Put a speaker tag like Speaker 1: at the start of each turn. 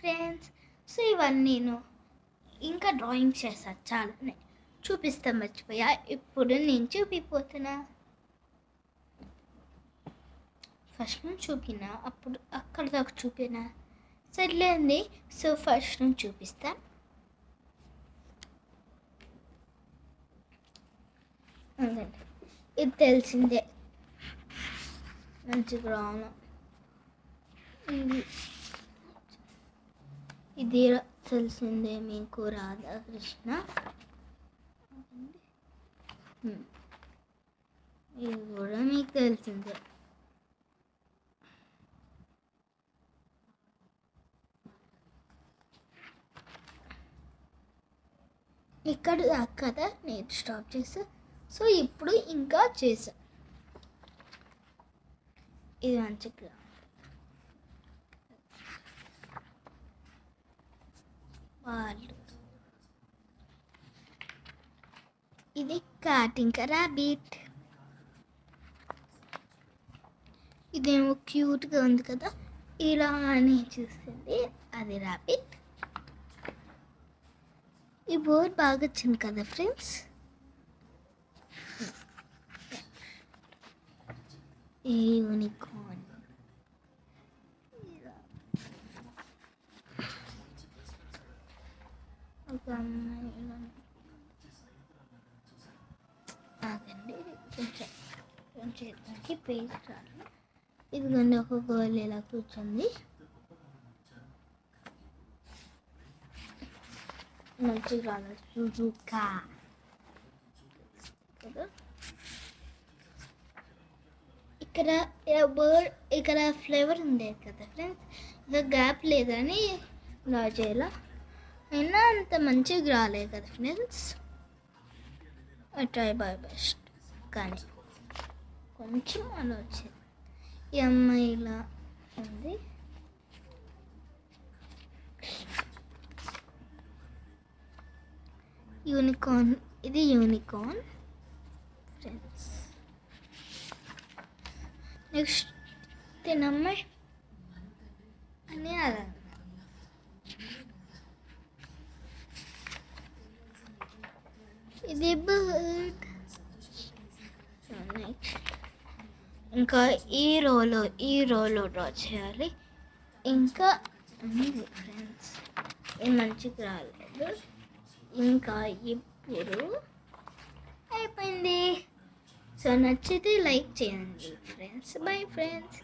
Speaker 1: Friends. So ఇవన్నీ నేను ఇంకా డ్రాయింగ్ చేస్తాను చాలానే చూపిస్తా మర్చిపోయా. ఇప్పుడు నేను చూపిపోతున్నా. ఫస్ట్ నుంచి చూపినా, అప్పుడు అక్కడ దాకా చూపినా సర్లేండి. సో ఫస్ట్ నుంచి చూపిస్తా. అందండి, ఇది తెలిసిందే, మంచిగా రాను. ఇది తెలిసిందే మీకు, రాధాకృష్ణ. ఇది కూడా మీకు తెలిసిందే. ఇక్కడ కదా నేను స్టాప్ చేసా. సో ఇప్పుడు ఇంకా చేసా. ఇది మంచిగా వాళ్ళు, ఇది క్యాట్ ఇంకా ర్యాబిట్. ఇదేమో క్యూట్గా ఉంది కదా, ఇలా అని చూస్తుంది, అది ర్యాబిట్. ఈ బోర్డ్ బాగా వచ్చింది కదా ఫ్రెండ్స్. ఈ యూనికార్న్, ఒక అమ్మాయి ఆగండి, కొంచెం పేజ్ రాదు. ఇదిగోండి, ఒక గర్ల్ ఇలా కూర్చుంది, మంచిగా రాలేదు సుజుకా కదా. ఇక్కడ బర్డ్, ఇక్కడ ఫ్లేవర్ ఉంది కదా ఫ్రెండ్స్. ఇక గ్యాప్ లేదని ఇలా చేయాల, అయినా అంత మంచిగా రాలేదు కదా ఫ్రెండ్స్. ట్రై బై బెస్ట్, కానీ కొంచెం అలా వచ్చింది. ఈ అమ్మాయి ఇలా ఉంది. యూనికార్న్, ఇది యూనికార్న్ ఫ్రెండ్స్. నెక్స్ట్ తినమ్మాయి అని అలా, ఇది బర్డ్. నెక్స్ట్ ఇంకా ఈ రోలో డ్రా చేయాలి. ఇంకా ఉంది ఫ్రెండ్స్, ఇది మంచిగా రాలేదు. ఇంకా ఇప్పుడు అయిపోయింది. సో నచ్చితే లైక్ చేయండి ఫ్రెండ్స్. Bye friends.